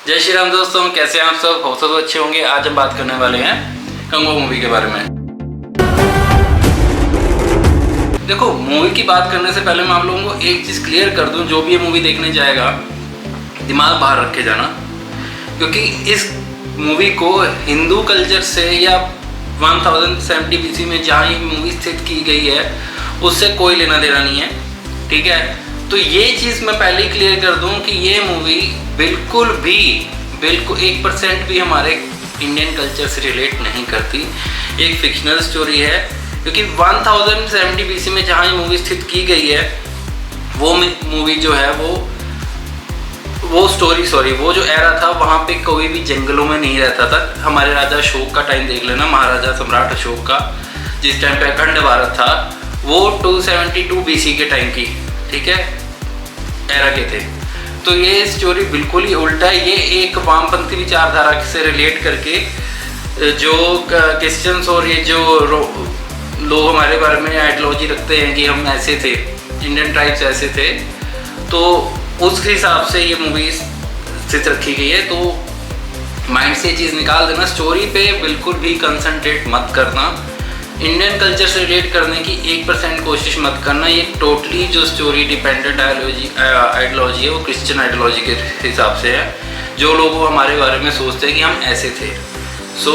जय श्री राम दोस्तों, कैसे हैं आप सब? हो सब अच्छे होंगे। आज हम बात करने वाले हैं कंगो मूवी के बारे में। देखो, मूवी की बात करने से पहले मैं आप लोगों को एक चीज़ क्लियर कर दूं, जो भी ये मूवी देखने जाएगा दिमाग बाहर रख के जाना, क्योंकि इस मूवी को हिंदू कल्चर से या 1070 BC में जहाँ ये मूवी स्थित की गई है उससे कोई लेना देना नहीं है, ठीक है। तो ये चीज़ मैं पहले ही क्लियर कर दूं कि ये मूवी बिल्कुल 1% भी हमारे इंडियन कल्चर से रिलेट नहीं करती। एक फिक्शनल स्टोरी है, क्योंकि 1070 BC में जहाँ ये मूवी स्थित की गई है वो मूवी जो है वो जो एरा था वहाँ पे कोई भी जंगलों में नहीं रहता था। हमारे राजा अशोक का टाइम देख लेना, महाराजा सम्राट अशोक का जिस टाइम पे अखंड भारत था वो 272 BC के टाइम की, ठीक है, एरा के थे। तो ये स्टोरी बिल्कुल ही उल्टा है। ये एक वामपंथी विचारधारा से रिलेट करके जो क्रिश्चियंस और ये जो लोग हमारे बारे में आइडियोलॉजी रखते हैं कि हम ऐसे थे, इंडियन ट्राइब्स ऐसे थे, तो उस हिसाब से ये मूवी स्थित रखी गई है। तो माइंड से ये चीज़ निकाल देना, स्टोरी पे बिल्कुल भी कंसंट्रेट मत करना, इंडियन कल्चर से रिलेट करने की 1% कोशिश मत करना। ये टोटली जो स्टोरी डिपेंडेंट आइडियोलॉजी है वो क्रिश्चियन आइडियोलॉजी के हिसाब से है, जो लोग हमारे बारे में सोचते हैं कि हम ऐसे थे। So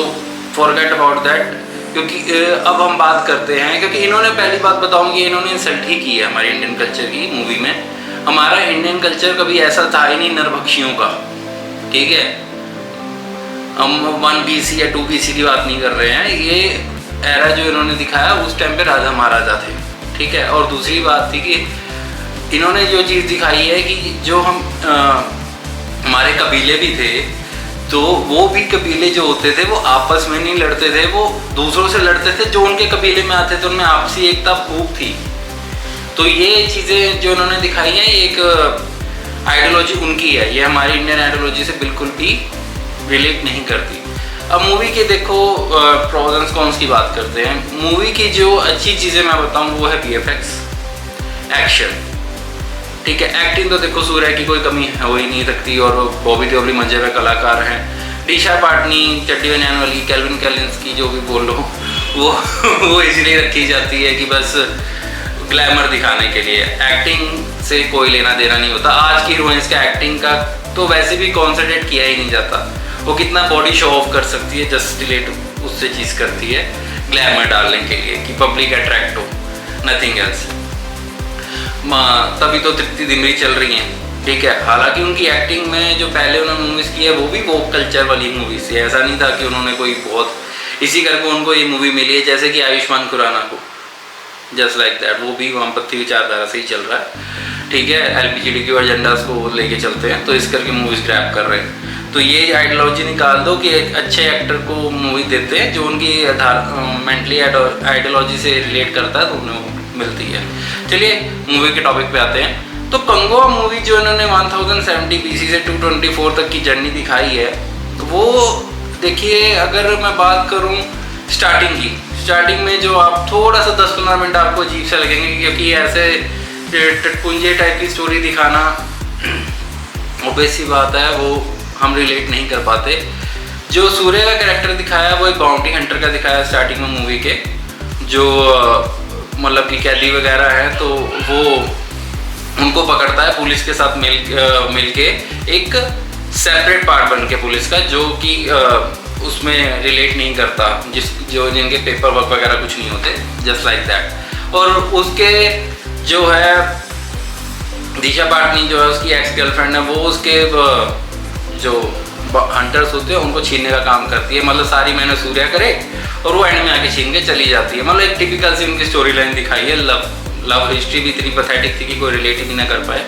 forget about that. क्योंकि अब हम बात करते हैं, क्योंकि इन्होंने पहली बात बताऊंगी, इन्होंने इंसल्ट ही की है हमारे इंडियन कल्चर की मूवी में। हमारा इंडियन कल्चर कभी ऐसा था ही नहीं नरभक्षियों का, ठीक है। हम 1 BC या 2 BC की बात नहीं कर रहे हैं। ये एरा जो इन्होंने दिखाया उस टाइम पे राजा महाराजा थे, ठीक है। और दूसरी बात थी कि इन्होंने जो चीज़ दिखाई है कि जो हम हमारे कबीले भी थे, तो वो भी कबीले जो होते थे वो आपस में नहीं लड़ते थे, वो दूसरों से लड़ते थे। जो उनके कबीले में आते थे उनमें आपसी एकता खूब थी। तो ये चीज़ें जो उन्होंने दिखाई हैं, एक आइडियोलॉजी उनकी है, ये हमारी इंडियन आइडियोलॉजी से बिल्कुल भी रिलेट नहीं करती। अब मूवी के देखो प्रोज एंड कॉन्स की बात करते हैं। मूवी की जो अच्छी चीज़ें मैं बताऊं वो है VFX, एक्शन, ठीक है। एक्टिंग तो देखो सूर्य की कोई कमी हो ही नहीं सकती, और बॉबी देओल मजे हुए कलाकार हैं। दिशा पाटनी, चड्डी बनियान वाली, कैल्विन कैलिंस की जो भी बोल लो वो इसलिए रखी जाती है कि बस ग्लैमर दिखाने के लिए। एक्टिंग से कोई लेना देना नहीं होता। आज की हीरोइंस का एक्टिंग का तो वैसे भी कॉन्सेंट्रेट किया ही नहीं जाता। वो कितना बॉडी शो ऑफ कर सकती है, जस्ट रिलेट उससे चीज़ करती है ग्लैमर डालने के लिए कि पब्लिक अट्रैक्ट हो, नथिंग एल्स। तभी तो तृप्ति दिमरी चल रही हैं, ठीक है। हालांकि उनकी एक्टिंग में जो पहले उन्होंने मूवीज़ की है वो भी वोक कल्चर वाली मूवीज़ थी। ऐसा नहीं था कि उन्होंने कोई बहुत इसी करके उनको ये मूवी मिली है, जैसे कि आयुष्मान खुराना को, जस्ट लाइक दैट। वो भी वामपंथी विचारधारा से ही चल रहा है, ठीक है। LGBTQ एजेंडास को लेके चलते हैं, तो इस करके मूवीज़ ग्रैब कर रहे हैं। तो ये आइडियोलॉजी निकाल दो कि एक अच्छे एक्टर को मूवी देते हैं जो उनकी मेंटली आइडियोलॉजी से रिलेट करता है, तो उन्हें मिलती है। चलिए मूवी के टॉपिक पे आते हैं। तो कंगो मूवी जो इन्होंने 1070 BC से 224 तक की जर्नी दिखाई है, वो देखिए, अगर मैं बात करूं स्टार्टिंग में जो आप थोड़ा सा 10-15 मिनट आपको अजीब से लगेंगे, क्योंकि ऐसे टटपुंजे टाइप की स्टोरी दिखाना ऑब्वियस सी बात है, वो हम रिलेट नहीं कर पाते। जो सूर्य का कैरेक्टर दिखाया वो एक बाउंटी हंटर का दिखाया स्टार्टिंग में मूवी के, जो मतलब कि कैदी वगैरह है, तो वो उनको पकड़ता है पुलिस के साथ मिल के, एक सेपरेट पार्ट बन के पुलिस का, जो कि उसमें रिलेट नहीं करता, जिनके पेपर वर्क वगैरह कुछ नहीं होते, जस्ट लाइक दैट। और उसके जो है दिशा पाटनी जो है उसकी एक्स गर्लफ्रेंड है, वो उसके जो हंटर्स होते हैं उनको छीनने का काम करती है। मतलब सारी मेहनत सूर्या करे और वो एंड में आके छीन के चली जाती है। मतलब एक टिपिकल सी उनकी स्टोरी लाइन दिखाई है। लव हिस्ट्री भी इतनी पैथेटिक थी कि कोई रिलेट ही ना कर पाए,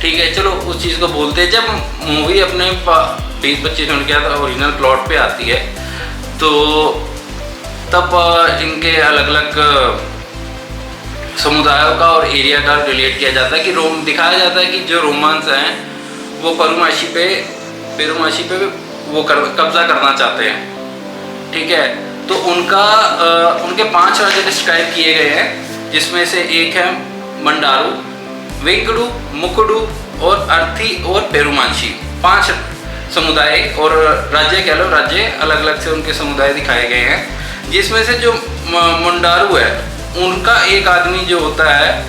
ठीक है। चलो उस चीज़ को बोलते हैं। जब मूवी अपने 20-25 मिनट के ओरिजिनल प्लॉट पे आती है, तो तब इनके अलग अलग समुदायों का और एरिया का रिलेट किया जाता है कि दिखाया जाता है कि जो रोमांस हैं वो पेरुमाशी पे वो कब्जा करना चाहते हैं, ठीक है। तो उनके 5 राजा डिस्क्राइब किए गए हैं, जिसमें से एक है मंडारू, वेंकड़ू, मुकुडू और अर्थी और पेरुमांशी। 5 समुदाय और राज्य कह लो, राज्य अलग अलग से उनके समुदाय दिखाए गए हैं, जिसमें से जो मुंडारू है उनका एक आदमी जो होता है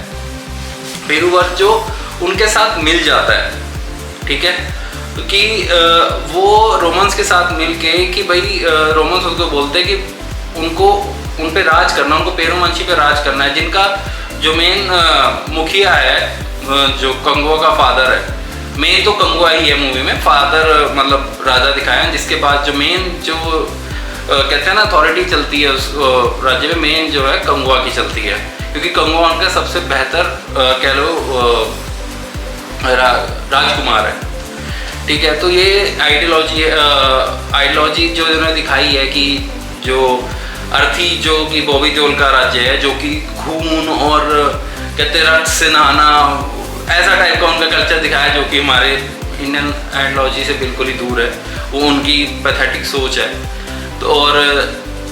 पेरुवर, जो उनके साथ मिल जाता है, ठीक है, कि वो रोमन्स के साथ मिल के कि भाई रोमन्स उसको बोलते हैं कि उनको उन पे राज करना, उनको पेरुमंशी पे राज करना है, जिनका जो मेन मुखिया है जो कंगुआ का फादर है, मेन तो कंगुआ ही है मूवी में, फादर मतलब राजा दिखाया है, जिसके बाद जो मेन जो कहते हैं ना अथॉरिटी चलती है उस राज्य में, मेन जो है कंगुआ की चलती है, क्योंकि कंगुआ उनका सबसे बेहतर कह लो राजकुमार है, ठीक है। तो ये आइडियोलॉजी जो इन्होंने दिखाई है कि जो अर्थी जो कि बॉबी देओल का राज्य है, जो कि खून और कहते रक्त से नहाना, ऐसा टाइप का उनका कल्चर दिखाया जो कि हमारे इंडियन आइडियोलॉजी से बिल्कुल ही दूर है, वो उनकी पैथेटिक सोच है। तो और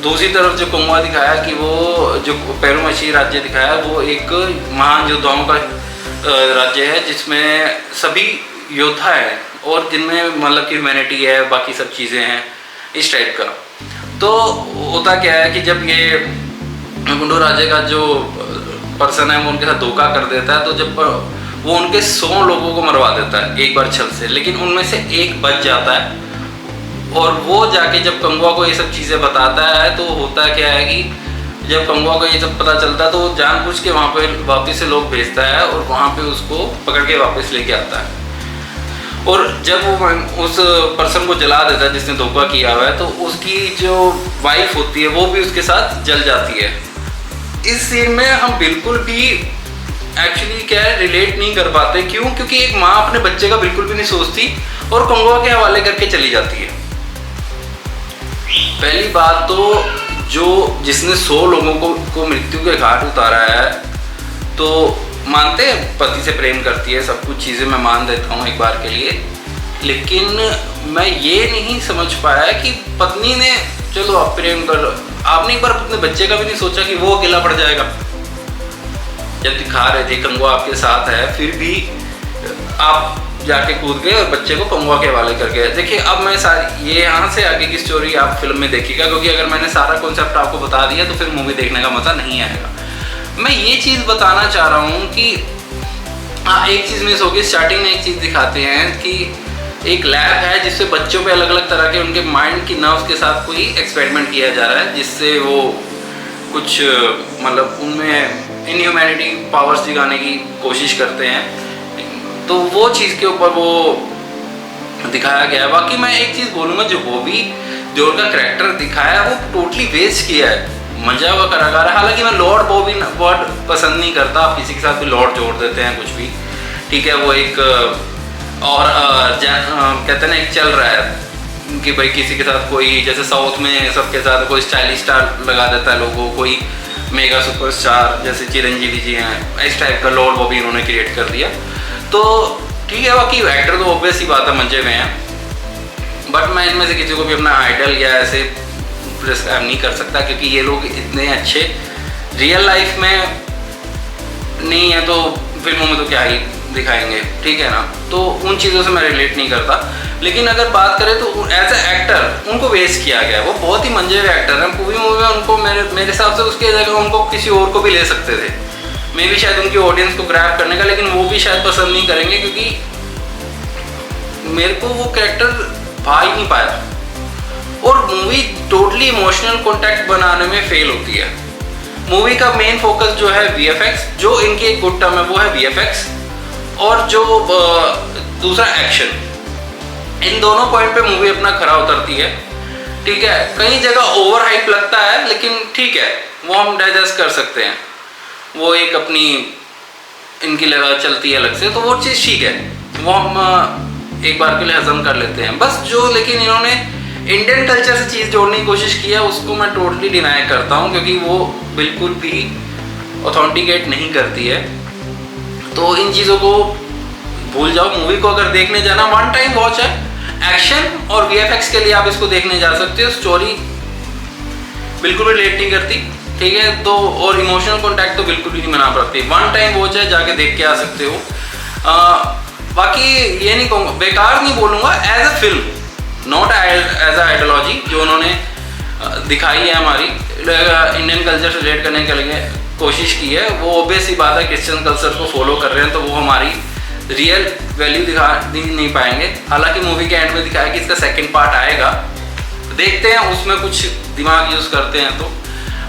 दूसरी तरफ जो कंगुआ दिखाया कि वो जो पेरुमंशी राज्य दिखाया वो एक महान योद्धाओं का राज्य है, जिसमें सभी योद्धा है और जिनमें मतलब कि ह्यूमैनिटी है, बाकी सब चीज़ें हैं इस टाइप का। तो होता क्या है कि जब ये मुंडो राज्य का जो पर्सन है वो उनके साथ धोखा कर देता है, तो जब वो उनके 100 लोगों को मरवा देता है एक बार छल से, लेकिन उनमें से एक बच जाता है, और वो जाके जब कंगुआ को ये सब चीज़ें बताता है, तो होता क्या है कि जब कंगुआ को ये सब पता चलता है तो वो जानबूझ के वहाँ पे वापस से लोग भेजता है और वहाँ पे उसको पकड़ के वापस लेके आता है। और जब वो उस पर्सन को जला देता है जिसने धोखा किया हुआ है, तो उसकी जो वाइफ होती है वो भी उसके साथ जल जाती है। इस सीन में हम बिल्कुल भी एक्चुअली क्या है रिलेट नहीं कर पाते, क्यों? क्योंकि एक माँ अपने बच्चे का बिल्कुल भी नहीं सोचती और कंगुआ के हवाले करके चली जाती है। पहली बात तो जो जिसने 100 लोगों को मृत्यु के घाट उतारा है, तो मानते हैं पति से प्रेम करती है, सब कुछ चीज़ें मैं मान देता हूँ एक बार के लिए, लेकिन मैं ये नहीं समझ पाया कि पत्नी ने चलो आप प्रेम कर लो, आपने एक बार अपने बच्चे का भी नहीं सोचा कि वो अकेला पड़ जाएगा। जब दिखा रहे थे कंगुआ आपके साथ है, फिर भी आप जाके कूद गए और बच्चे को कंगुआ के हवाले कर गए। देखिए अब मैं सारी ये यहाँ से आगे की स्टोरी आप फिल्म में देखिएगा, क्योंकि अगर मैंने सारा कॉन्सेप्ट आपको बता दिया तो फिर मूवी देखने का मज़ा नहीं आएगा। मैं ये चीज़ बताना चाह रहा हूँ कि हाँ, एक चीज़ मिस होगी। स्टार्टिंग में एक चीज़ दिखाते हैं कि एक लैब है जिससे बच्चों पे अलग अलग तरह के उनके माइंड की नर्व्स के साथ कोई एक्सपेरिमेंट किया जा रहा है, जिससे वो कुछ मतलब उनमें इनह्यूमैनिटी पावर्स दिखाने की कोशिश करते हैं। तो वो चीज़ के ऊपर वो दिखाया गया है। बाकी मैं एक चीज़ बोलूँगा, जो बॉबी देओल का कैरेक्टर दिखाया है वो टोटली वेस्ट किया है, मजा हुआ कलाकार है। हालांकि मैं लॉर्ड बॉबी वर्ड पसंद नहीं करता, आप किसी के साथ भी लॉर्ड जोड़ देते हैं कुछ भी, ठीक है। वो एक और कहते हैं ना एक चल रहा है कि भाई किसी के साथ कोई, जैसे साउथ में सबके साथ कोई स्टाइलिश स्टार लगा देता है लोगों, कोई मेगा सुपरस्टार जैसे चिरंजीवी जी हैं, इस टाइप का लॉर्ड बॉबी इन्होंने क्रिएट कर दिया। तो ठीक है, बाकी एक्टर तो ऑब्वियस ही बात है मंजे में है, बट मैं इनमें से किसी को भी अपना आइडल या ऐसे प्रिस्क्राइब नहीं कर सकता, क्योंकि ये लोग इतने अच्छे रियल लाइफ में नहीं है, तो फिल्मों में तो क्या ही दिखाएंगे, ठीक है ना। तो उन चीज़ों से मैं रिलेट नहीं करता। लेकिन अगर बात करें तो एज ए एक्टर उनको वेस्ट किया गया। वो बहुत ही मंजे हुए एक्टर हैं, पूरी मूवी में उनको मेरे हिसाब से उसके जगह उनको किसी और को भी ले सकते थे, मे भी शायद उनकी ऑडियंस को ग्रैब करने का, लेकिन वो भी शायद पसंद नहीं करेंगे, क्योंकि मेरे को वो कैरेक्टर भा ही नहीं पाया। और मूवी टोटली इमोशनल कॉन्टैक्ट बनाने में फेल होती है। मूवी का मेन फोकस जो है वीएफएक्स, जो इनकी एक गुड टर्म है वो है वीएफएक्स, और जो दूसरा एक्शन, इन दोनों पॉइंट पे मूवी अपना खरा उतरती है, ठीक है। कई जगह ओवर हाइप लगता है, लेकिन ठीक है, वो हम डाइजेस्ट कर सकते हैं, वो एक अपनी इनकी लगा चलती है अलग से, तो वो चीज़ ठीक है, वो हम एक बार के लिए हजम कर लेते हैं बस। जो लेकिन इन्होंने इंडियन कल्चर से चीज़ जोड़ने की कोशिश की है, उसको मैं टोटली डिनाई करता हूँ, क्योंकि वो बिल्कुल भी ऑथेंटिकेट नहीं करती है। तो इन चीज़ों को भूल जाओ। मूवी को अगर देखने जाना, वन टाइम वॉच है, एक्शन और वीएफएक्स के लिए आप इसको देखने जा सकते हो। स्टोरी बिल्कुल रिलेट नहीं करती, ठीक है, तो और इमोशनल कॉन्टैक्ट तो बिल्कुल भी नहीं बना पाती। वन टाइम वॉच है, जाके देख के आ सकते हो। बाकी ये नहीं कहूँगा, बेकार नहीं बोलूँगा, as a film not as a ideology जो उन्होंने दिखाई है हमारी इंडियन कल्चर से रिलेट करने के लिए कोशिश की है, वो ऑब्वियस ही बात है क्रिश्चियन कल्चर को फॉलो कर रहे हैं, तो वो हमारी रियल वैल्यू दिखा नहीं पाएंगे। हालांकि मूवी के एंड में दिखाया कि इसका सेकंड पार्ट आएगा, देखते हैं उसमें कुछ दिमाग यूज़ करते हैं तो।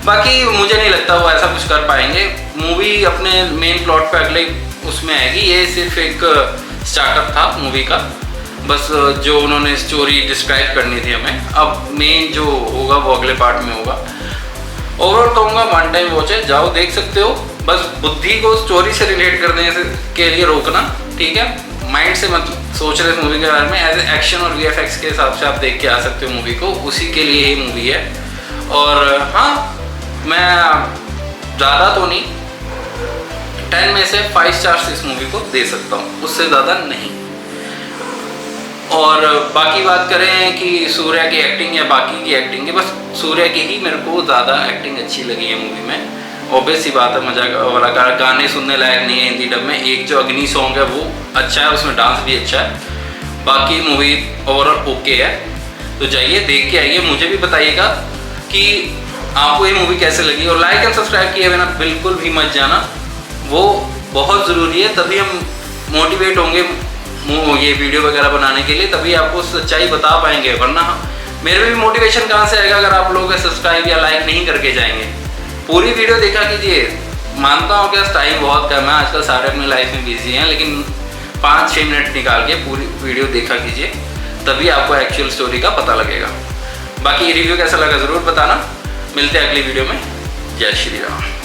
बाकी मुझे नहीं लगता वो ऐसा कुछ कर पाएंगे। मूवी अपने मेन प्लॉट पे अगले उसमें आएगी, ये सिर्फ एक स्टार्टअप था मूवी का, बस जो उन्होंने स्टोरी डिस्क्राइब करनी थी हमें। अब मेन जो होगा वो अगले पार्ट में होगा। ओवरऑल कहूँगा वन टाइम वॉच है, जाओ देख सकते हो, बस बुद्धि को स्टोरी से रिलेट करने के लिए रोकना, ठीक है। माइंड से मत सोच रहे इस मूवी के बारे में, एज एक्शन और VFX के हिसाब से आप देख के आ सकते हो मूवी को, उसी के लिए ये मूवी है। और हाँ, मैं ज़्यादा तो नहीं, 10 में से 5 स्टार्स इस मूवी को दे सकता हूँ, उससे ज़्यादा नहीं। और बाकी बात करें कि सूर्या की एक्टिंग या बाकी की एक्टिंग की, बस सूर्या की ही मेरे को ज़्यादा एक्टिंग अच्छी लगी है मूवी में। ऑब्वियस सी बात है, मजा वाला गाने सुनने लायक नहीं है हिंदी डब में। एक जो अग्नि सॉन्ग है वो अच्छा है, उसमें डांस भी अच्छा है। बाकी मूवी ओवरऑल ओके है, तो जाइए देख के आइए, मुझे भी बताइएगा कि आपको ये मूवी कैसे लगी। और लाइक एंड सब्सक्राइब किए बिना बिल्कुल भी मत जाना, वो बहुत ज़रूरी है, तभी हम मोटिवेट होंगे ये वीडियो वगैरह बनाने के लिए, तभी आपको सच्चाई बता पाएंगे, वरना मेरे भी मोटिवेशन कहाँ से आएगा अगर आप लोग सब्सक्राइब या लाइक नहीं करके जाएंगे। पूरी वीडियो देखा कीजिए, मानता हूँ कि टाइम बहुत कम है, आजकल सारे अपनी लाइफ में बिजी हैं, लेकिन 5-6 मिनट निकाल के पूरी वीडियो देखा कीजिए, तभी आपको एक्चुअल स्टोरी का पता लगेगा। बाकी रिव्यू कैसा लगा ज़रूर बताना, मिलते हैं अगली वीडियो में। जय श्री राम।